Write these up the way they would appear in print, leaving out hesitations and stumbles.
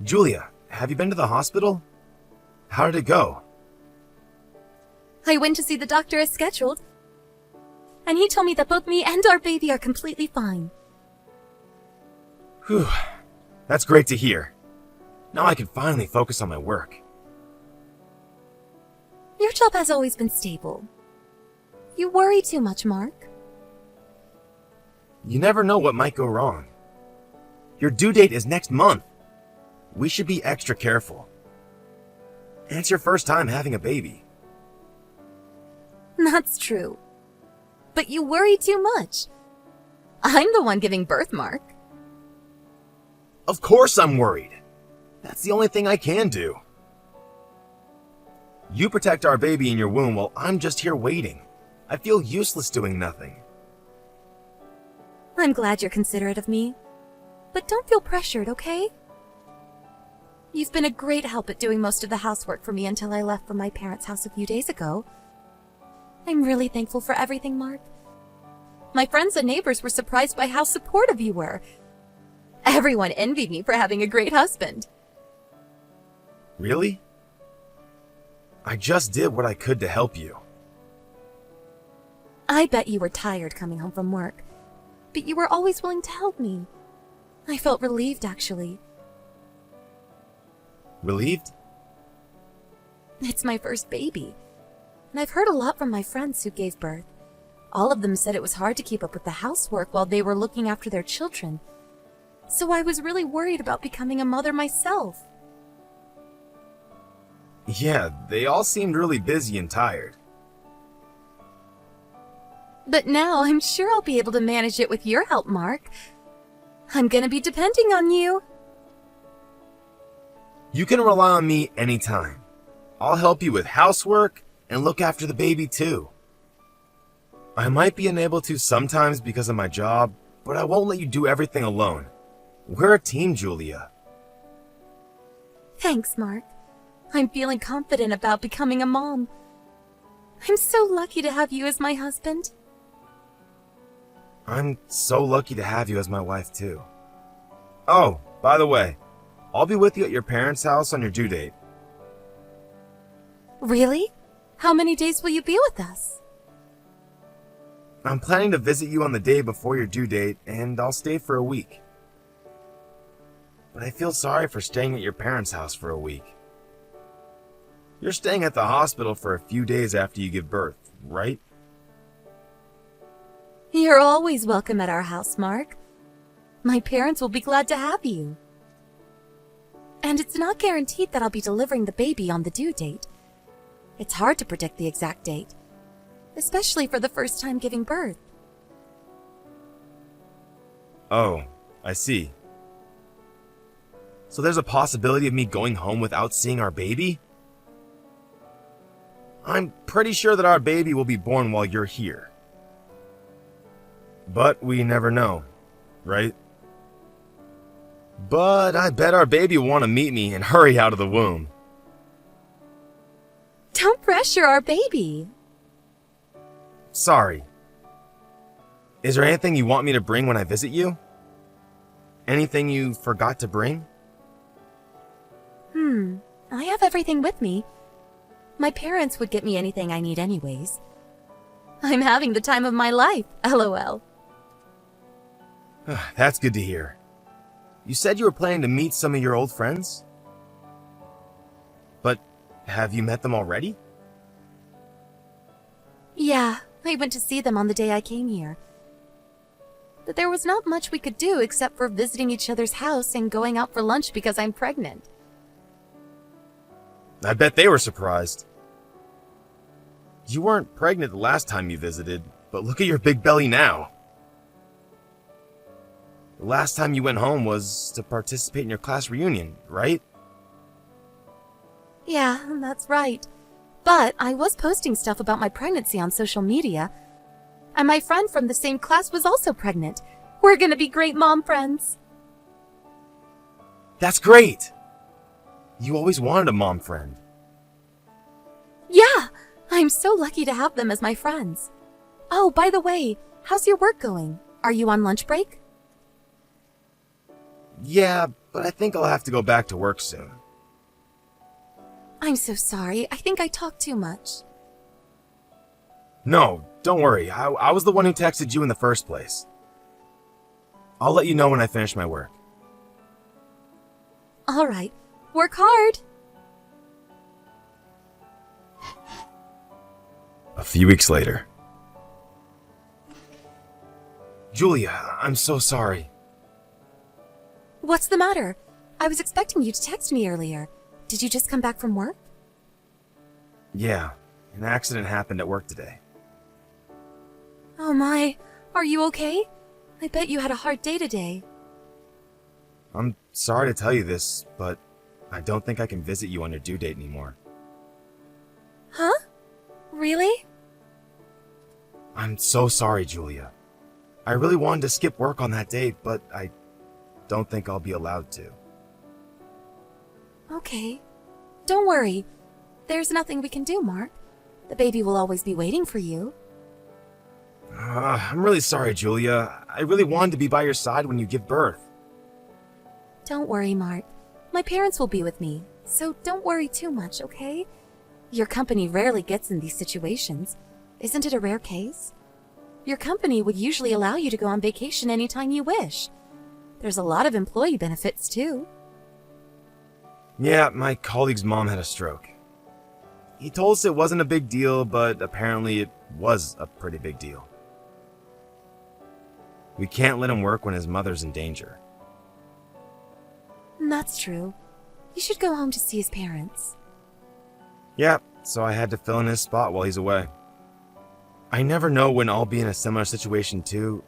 Julia, have you been to the hospital? How did it go? I went to see the doctor as scheduled, and he told me that both me and our baby are completely fine. Whew, that's great to hear. Now I can finally focus on my work. Your job has always been stable. You worry too much, Mark. You never know what might go wrong. Your due date is next month. We should be extra careful. And it's your first time having a baby. That's true. But you worry too much. I'm the one giving birth, Mark. Of course I'm worried. That's the only thing I can do. You protect our baby in your womb while I'm just here waiting. I feel useless doing nothing. I'm glad you're considerate of me. But don't feel pressured, okay? You've been a great help at doing most of the housework for me until I left for my parents' house a few days ago. I'm really thankful for everything, Mark. My friends and neighbors were surprised by how supportive you were. Everyone envied me for having a great husband. Really? I just did what I could to help you. I bet you were tired coming home from work, but you were always willing to help me. I felt relieved, actually. Relieved? It's my first baby, and I've heard a lot from my friends who gave birth. All of them said it was hard to keep up with the housework while they were looking after their children. So I was really worried about becoming a mother myself. Yeah, they all seemed really busy and tired. But now I'm sure I'll be able to manage it with your help, Mark. I'm gonna be depending on you. You can rely on me anytime. I'll help you with housework and look after the baby too. I might be unable to sometimes because of my job, but I won't let you do everything alone. We're a team, Julia. Thanks, Mark. I'm feeling confident about becoming a mom. I'm so lucky to have you as my husband. I'm so lucky to have you as my wife too. Oh, by the way, I'll be with you at your parents' house on your due date. Really? How many days will you be with us? I'm planning to visit you on the day before your due date, and I'll stay for a week. But I feel sorry for staying at your parents' house for a week. You're staying at the hospital for a few days after you give birth, right? You're always welcome at our house, Mark. My parents will be glad to have you. And it's not guaranteed that I'll be delivering the baby on the due date. It's hard to predict the exact date, especially for the first time giving birth. Oh, I see. So there's a possibility of me going home without seeing our baby? I'm pretty sure that our baby will be born while you're here. But we never know, right? But I bet our baby will want to meet me and hurry out of the womb. Don't pressure our baby. Sorry. Is there anything you want me to bring when I visit you? Anything you forgot to bring? I have everything with me. My parents would get me anything I need anyways. I'm having the time of my life, LOL. That's good to hear. You said you were planning to meet some of your old friends? But have you met them already? Yeah, I went to see them on the day I came here. But there was not much we could do except for visiting each other's house and going out for lunch because I'm pregnant. I bet they were surprised. You weren't pregnant the last time you visited, but look at your big belly now. The last time you went home was to participate in your class reunion, right? Yeah, that's right. But I was posting stuff about my pregnancy on social media. And my friend from the same class was also pregnant. We're gonna be great mom friends. That's great! You always wanted a mom friend. Yeah, I'm so lucky to have them as my friends. Oh, by the way, how's your work going? Are you on lunch break? Yeah, but I think I'll have to go back to work soon. I'm so sorry. I think I talked too much. No, don't worry. I was the one who texted you in the first place. I'll let you know when I finish my work. All right. Work hard. A few weeks later. Julia, I'm so sorry. What's the matter? I was expecting you to text me earlier. Did you just come back from work? Yeah, an accident happened at work today. Oh my, are you okay? I bet you had a hard day today. I'm sorry to tell you this, but I don't think I can visit you on your due date anymore. Huh? Really? I'm so sorry, Julia. I really wanted to skip work on that day, but I don't think I'll be allowed to. Okay. Don't worry. There's nothing we can do, Mark. The baby will always be waiting for you. I'm really sorry, Julia. I really wanted to be by your side when you give birth. Don't worry, Mark. My parents will be with me, so don't worry too much, okay? Your company rarely gets in these situations. Isn't it a rare case? Your company would usually allow you to go on vacation anytime you wish. There's a lot of employee benefits, too. Yeah, my colleague's mom had a stroke. He told us it wasn't a big deal, but apparently it was a pretty big deal. We can't let him work when his mother's in danger. That's true. You should go home to see his parents. Yeah, so I had to fill in his spot while he's away. I never know when I'll be in a similar situation too.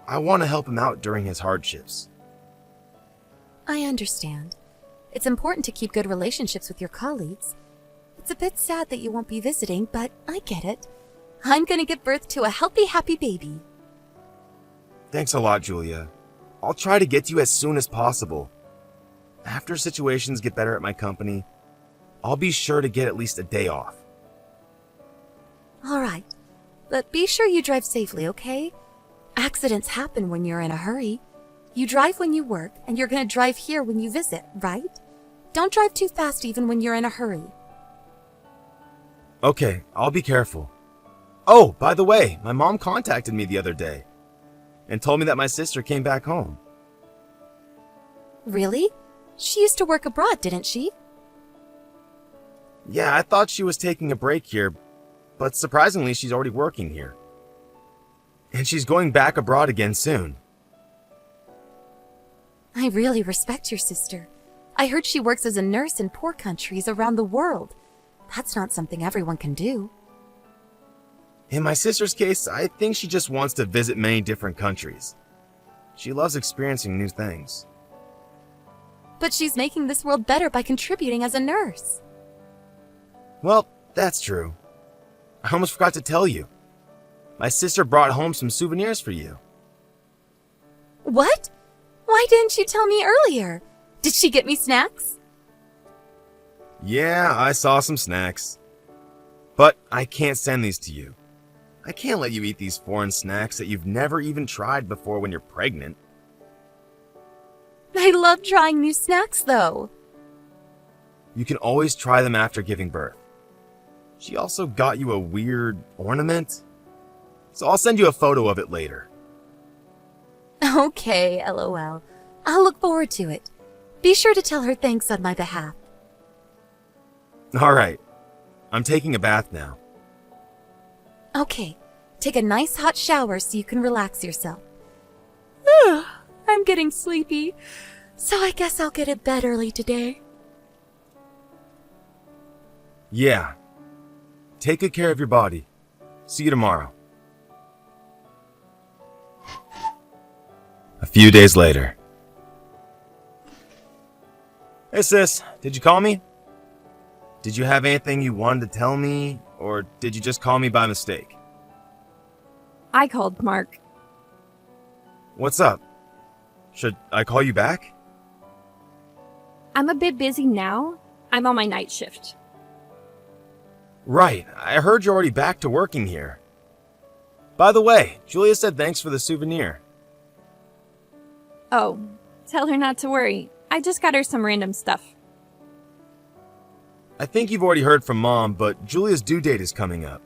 I want to help him out during his hardships. I understand. It's important to keep good relationships with your colleagues. It's a bit sad that you won't be visiting, but I get it. I'm gonna give birth to a healthy, happy baby. Thanks a lot, Julia. I'll try to get to you as soon as possible. After situations get better at my company, I'll be sure to get at least a day off. All right. But be sure you drive safely, okay? Accidents happen when you're in a hurry. You drive when you work, and you're gonna drive here when you visit, right? Don't drive too fast even when you're in a hurry. Okay, I'll be careful. Oh, by the way, my mom contacted me the other day and told me that my sister came back home. Really? She used to work abroad, didn't she? Yeah, I thought she was taking a break here, but surprisingly, she's already working here. And she's going back abroad again soon. I really respect your sister. I heard she works as a nurse in poor countries around the world. That's not something everyone can do. In my sister's case, I think she just wants to visit many different countries. She loves experiencing new things. But she's making this world better by contributing as a nurse. Well, that's true. I almost forgot to tell you. My sister brought home some souvenirs for you. What? Why didn't you tell me earlier? Did she get me snacks? Yeah, I saw some snacks. But I can't send these to you. I can't let you eat these foreign snacks that you've never even tried before when you're pregnant. I love trying new snacks, though. You can always try them after giving birth. She also got you a weird ornament. So I'll send you a photo of it later. Okay, LOL. I'll look forward to it. Be sure to tell her thanks on my behalf. Alright. I'm taking a bath now. Okay, take a nice hot shower so you can relax yourself. I'm getting sleepy, so I guess I'll get to bed early today. Yeah. Take good care of your body. See you tomorrow. A few days later. Hey sis, did you call me? Did you have anything you wanted to tell me, or did you just call me by mistake? I called Mark. What's up? Should I call you back? I'm a bit busy now. I'm on my night shift. Right, I heard you're already back to working here. By the way, Julia said thanks for the souvenir. Oh, tell her not to worry. I just got her some random stuff. I think you've already heard from Mom, but Julia's due date is coming up.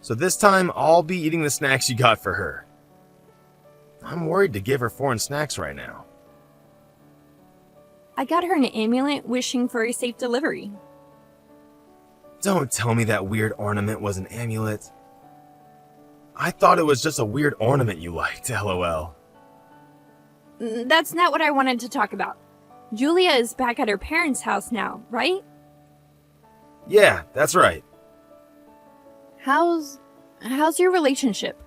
So this time, I'll be eating the snacks you got for her. I'm worried to give her foreign snacks right now. I got her an amulet wishing for a safe delivery. Don't tell me that weird ornament was an amulet. I thought it was just a weird ornament you liked, lol. That's not what I wanted to talk about. Julia is back at her parents' house now, right? Yeah, that's right. How's your relationship?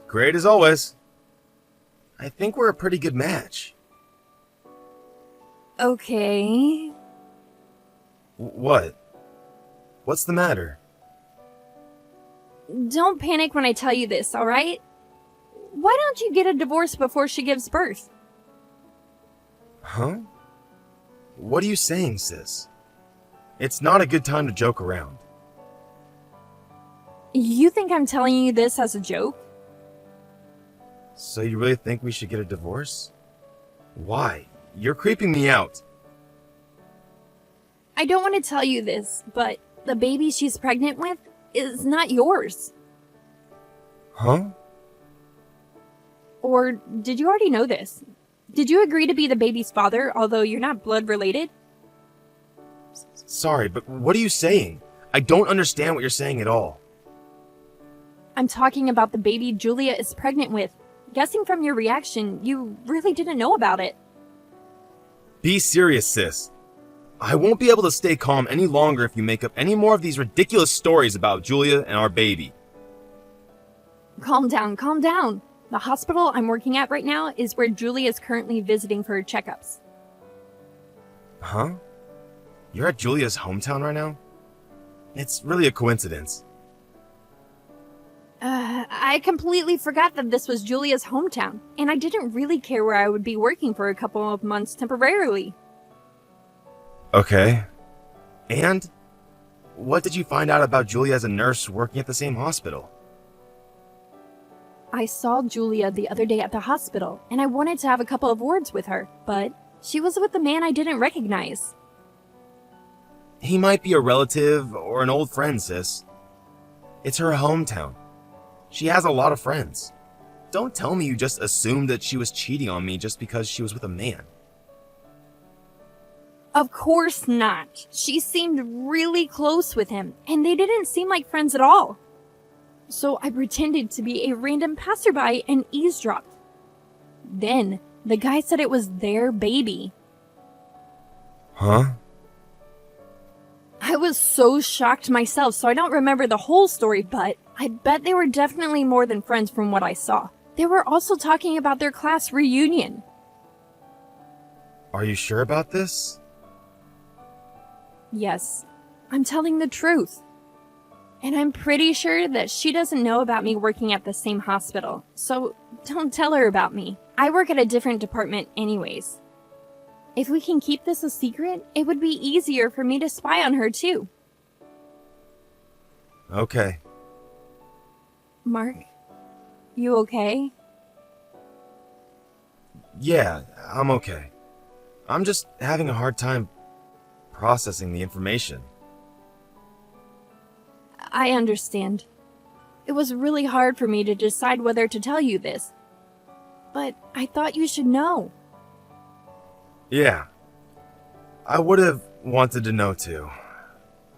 Great as always. I think we're a pretty good match. Okay. What? What's the matter? Don't panic when I tell you this, alright? Why don't you get a divorce before she gives birth? Huh? What are you saying, sis? It's not a good time to joke around. You think I'm telling you this as a joke? So you really think we should get a divorce? Why? You're creeping me out. I don't want to tell you this, but the baby she's pregnant with is not yours. Huh? Or did you already know this? Did you agree to be the baby's father, although you're not blood related? Sorry, but what are you saying? I don't understand what you're saying at all. I'm talking about the baby Julia is pregnant with. Guessing from your reaction, you really didn't know about it. Be serious, sis. I won't be able to stay calm any longer if you make up any more of these ridiculous stories about Julia and our baby. Calm down, calm down. The hospital I'm working at right now is where Julia is currently visiting for her checkups. Huh? You're at Julia's hometown right now? It's really a coincidence. I completely forgot that this was Julia's hometown, and I didn't really care where I would be working for a couple of months temporarily. Okay. And? What did you find out about Julia as a nurse working at the same hospital? I saw Julia the other day at the hospital, and I wanted to have a couple of words with her, but she was with a man I didn't recognize. He might be a relative or an old friend, sis. It's her hometown. She has a lot of friends. Don't tell me you just assumed that she was cheating on me just because she was with a man. Of course not. She seemed really close with him, and they didn't seem like friends at all. So I pretended to be a random passerby and eavesdropped. Then, the guy said it was their baby. Huh? I was so shocked myself, so I don't remember the whole story, but I bet they were definitely more than friends from what I saw. They were also talking about their class reunion. Are you sure about this? Yes, I'm telling the truth. And I'm pretty sure that she doesn't know about me working at the same hospital, so don't tell her about me. I work at a different department anyways. If we can keep this a secret, it would be easier for me to spy on her too. Okay. Mark, you okay? Yeah, I'm okay. I'm just having a hard time processing the information. I understand. It was really hard for me to decide whether to tell you this. But I thought you should know. Yeah. I would have wanted to know too.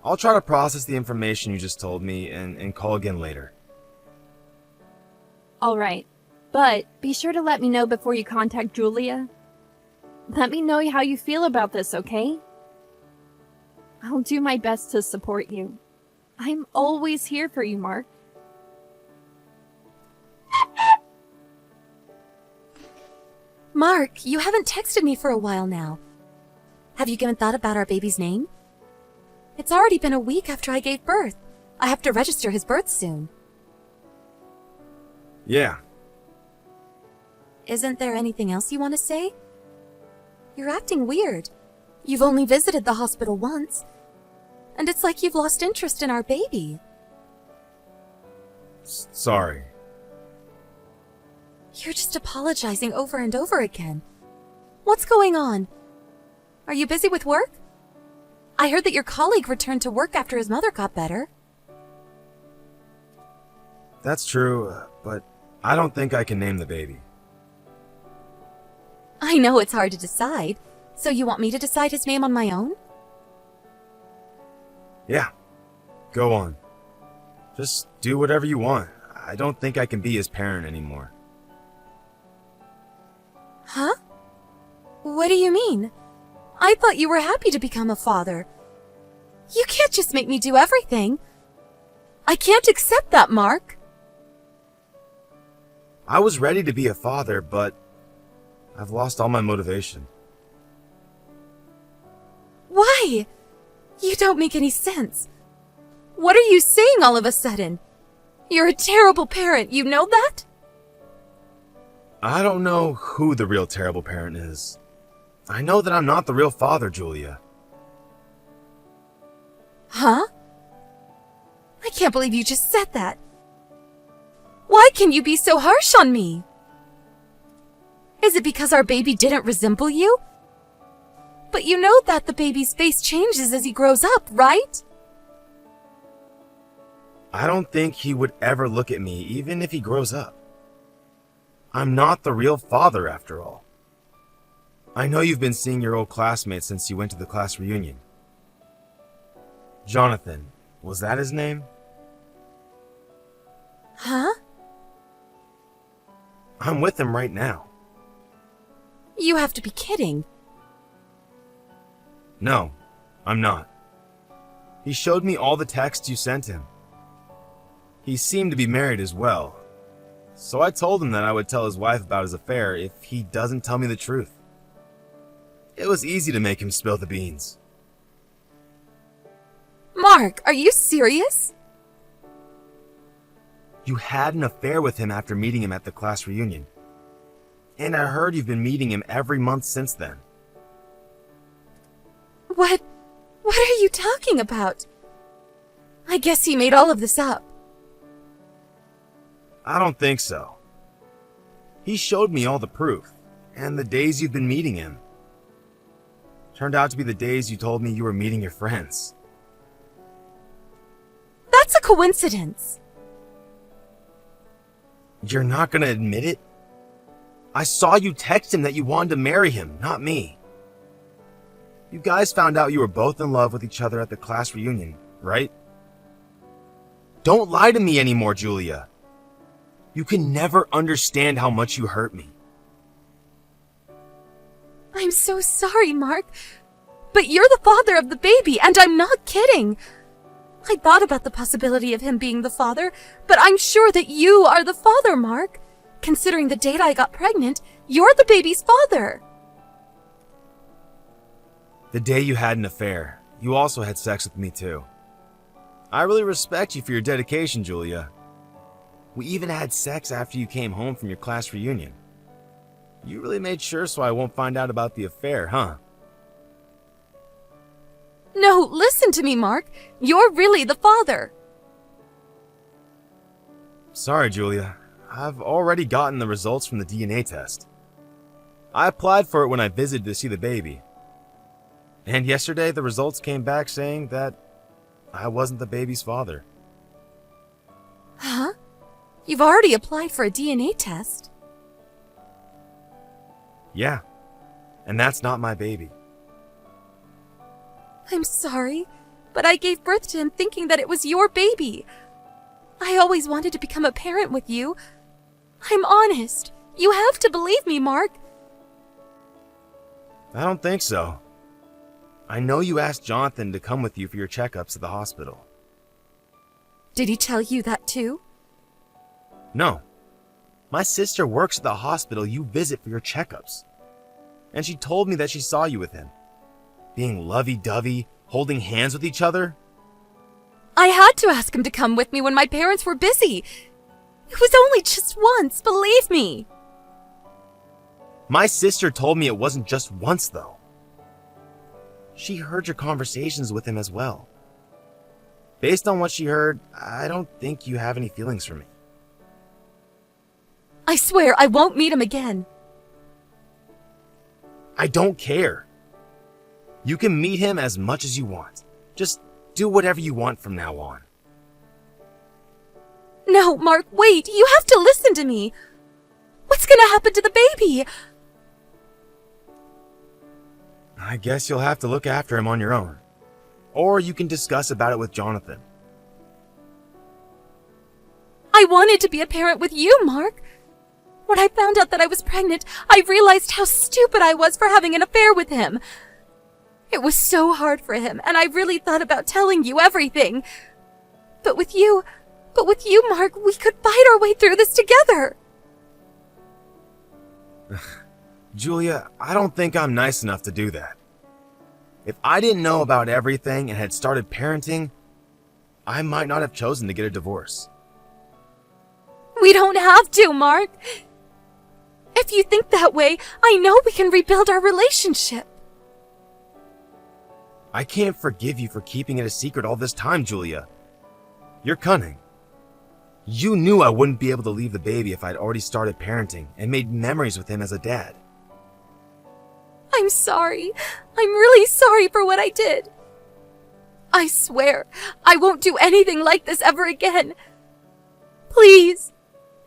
I'll try to process the information you just told me and call again later. Alright, but be sure to let me know before you contact Julia. Let me know how you feel about this, okay? I'll do my best to support you. I'm always here for you, Mark. Mark, you haven't texted me for a while now. Have you given thought about our baby's name? It's already been a week after I gave birth. I have to register his birth soon. Yeah. Isn't there anything else you want to say? You're acting weird. You've only visited the hospital once. And it's like you've lost interest in our baby. Sorry. You're just apologizing over and over again. What's going on? Are you busy with work? I heard that your colleague returned to work after his mother got better. That's true, but I don't think I can name the baby. I know it's hard to decide, so you want me to decide his name on my own? Yeah, go on. Just do whatever you want. I don't think I can be his parent anymore. Huh? What do you mean? I thought you were happy to become a father. You can't just make me do everything. I can't accept that, Mark. I was ready to be a father, but I've lost all my motivation. Why? You don't make any sense. What are you saying all of a sudden? You're a terrible parent, you know that? I don't know who the real terrible parent is. I know that I'm not the real father, Julia. Huh? I can't believe you just said that. Why can you be so harsh on me? Is it because our baby didn't resemble you? But you know that the baby's face changes as he grows up, right? I don't think he would ever look at me, even if he grows up. I'm not the real father, after all. I know you've been seeing your old classmates since you went to the class reunion. Jonathan, was that his name? Huh? I'm with him right now. You have to be kidding. No, I'm not. He showed me all the texts you sent him. He seemed to be married as well. So I told him that I would tell his wife about his affair if he doesn't tell me the truth. It was easy to make him spill the beans. Mark, are you serious? You had an affair with him after meeting him at the class reunion. And I heard you've been meeting him every month since then. What are you talking about? I guess he made all of this up. I don't think so. He showed me all the proof, and the days you've been meeting him. Turned out to be the days you told me you were meeting your friends. That's a coincidence. You're not gonna admit it? I saw you text him that you wanted to marry him, not me. You guys found out you were both in love with each other at the class reunion, right? Don't lie to me anymore, Julia. You can never understand how much you hurt me. I'm so sorry, Mark. But you're the father of the baby, and I'm not kidding. I thought about the possibility of him being the father, but I'm sure that you are the father, Mark. Considering the date I got pregnant, you're the baby's father. The day you had an affair, you also had sex with me too. I really respect you for your dedication, Julia. We even had sex after you came home from your class reunion. You really made sure so I won't find out about the affair, huh? No, listen to me, Mark. You're really the father. Sorry, Julia. I've already gotten the results from the DNA test. I applied for it when I visited to see the baby. And yesterday, the results came back saying that I wasn't the baby's father. Huh? You've already applied for a DNA test. Yeah, and that's not my baby. I'm sorry, but I gave birth to him thinking that it was your baby. I always wanted to become a parent with you. I'm honest. You have to believe me, Mark. I don't think so. I know you asked Jonathan to come with you for your checkups at the hospital. Did he tell you that too? No. My sister works at the hospital you visit for your checkups. And she told me that she saw you with him. Being lovey-dovey, holding hands with each other. I had to ask him to come with me when my parents were busy. It was only just once, believe me. My sister told me it wasn't just once, though. She heard your conversations with him as well. Based on what she heard, I don't think you have any feelings for me. I swear I won't meet him again. I don't care. You can meet him as much as you want. Just do whatever you want from now on. No, Mark, wait. You have to listen to me. What's gonna happen to the baby? I guess you'll have to look after him on your own. Or you can discuss about it with Jonathan. I wanted to be a parent with you, Mark. When I found out that I was pregnant, I realized how stupid I was for having an affair with him. It was so hard for him, and I really thought about telling you everything. But with you, Mark, we could fight our way through this together. Julia, I don't think I'm nice enough to do that. If I didn't know about everything and had started parenting, I might not have chosen to get a divorce. We don't have to, Mark. If you think that way, I know we can rebuild our relationship. I can't forgive you for keeping it a secret all this time, Julia. You're cunning. You knew I wouldn't be able to leave the baby if I'd already started parenting and made memories with him as a dad. I'm sorry. I'm really sorry for what I did. I swear, I won't do anything like this ever again. Please,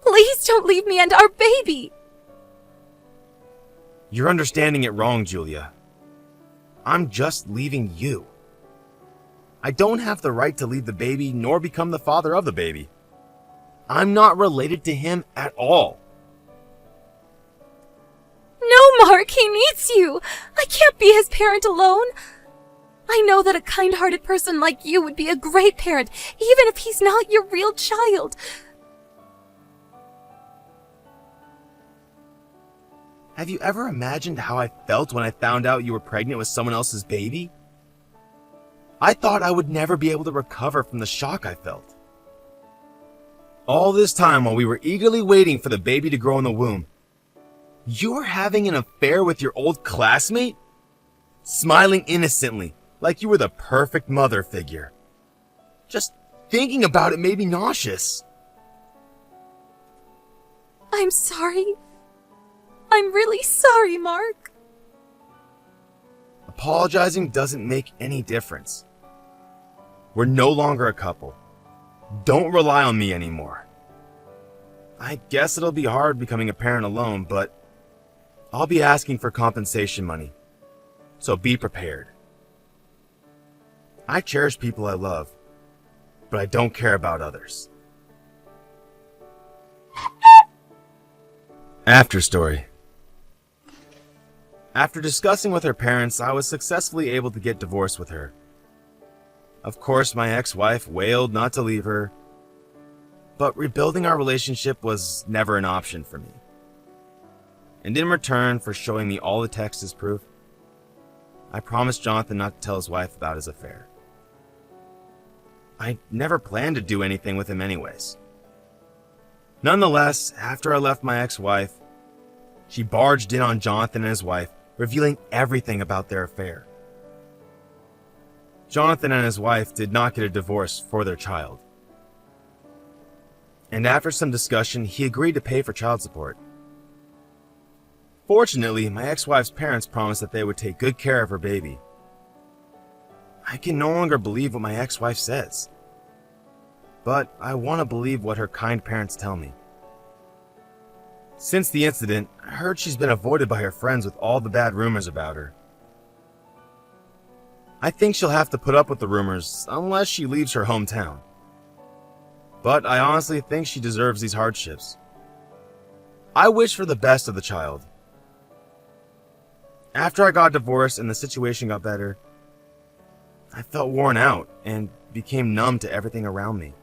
please don't leave me and our baby. You're understanding it wrong, Julia. I'm just leaving you. I don't have the right to leave the baby nor become the father of the baby. I'm not related to him at all. No, Mark, he needs you. I can't be his parent alone. I know that a kind-hearted person like you would be a great parent, even if he's not your real child. Have you ever imagined how I felt when I found out you were pregnant with someone else's baby? I thought I would never be able to recover from the shock I felt. All this time while we were eagerly waiting for the baby to grow in the womb, you were having an affair with your old classmate? Smiling innocently, like you were the perfect mother figure. Just thinking about it made me nauseous. I'm sorry. I'm really sorry, Mark. Apologizing doesn't make any difference. We're no longer a couple. Don't rely on me anymore. I guess it'll be hard becoming a parent alone, but I'll be asking for compensation money. So be prepared. I cherish people I love, but I don't care about others. After story. After discussing with her parents, I was successfully able to get divorced with her. Of course, my ex-wife wailed not to leave her, but rebuilding our relationship was never an option for me. And in return for showing me all the texts as proof, I promised Jonathan not to tell his wife about his affair. I never planned to do anything with him anyways. Nonetheless, after I left my ex-wife, she barged in on Jonathan and his wife, revealing everything about their affair. Jonathan and his wife did not get a divorce for their child. And after some discussion, he agreed to pay for child support. Fortunately, my ex-wife's parents promised that they would take good care of her baby. I can no longer believe what my ex-wife says. But I want to believe what her kind parents tell me. Since the incident, I heard she's been avoided by her friends with all the bad rumors about her. I think she'll have to put up with the rumors unless she leaves her hometown. But I honestly think she deserves these hardships. I wish for the best of the child. After I got divorced and the situation got better, I felt worn out and became numb to everything around me.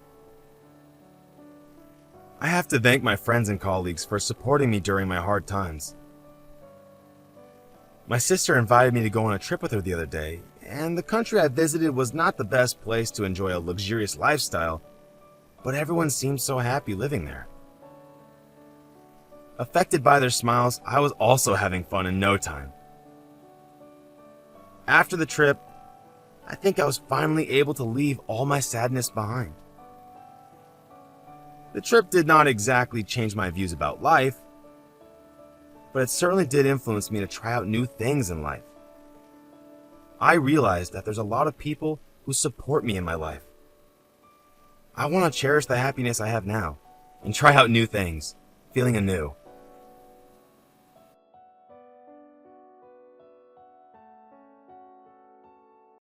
I have to thank my friends and colleagues for supporting me during my hard times. My sister invited me to go on a trip with her the other day, and the country I visited was not the best place to enjoy a luxurious lifestyle, but everyone seemed so happy living there. Affected by their smiles, I was also having fun in no time. After the trip, I think I was finally able to leave all my sadness behind. The trip did not exactly change my views about life, but it certainly did influence me to try out new things in life. I realized that there's a lot of people who support me in my life. I want to cherish the happiness I have now and try out new things, feeling anew.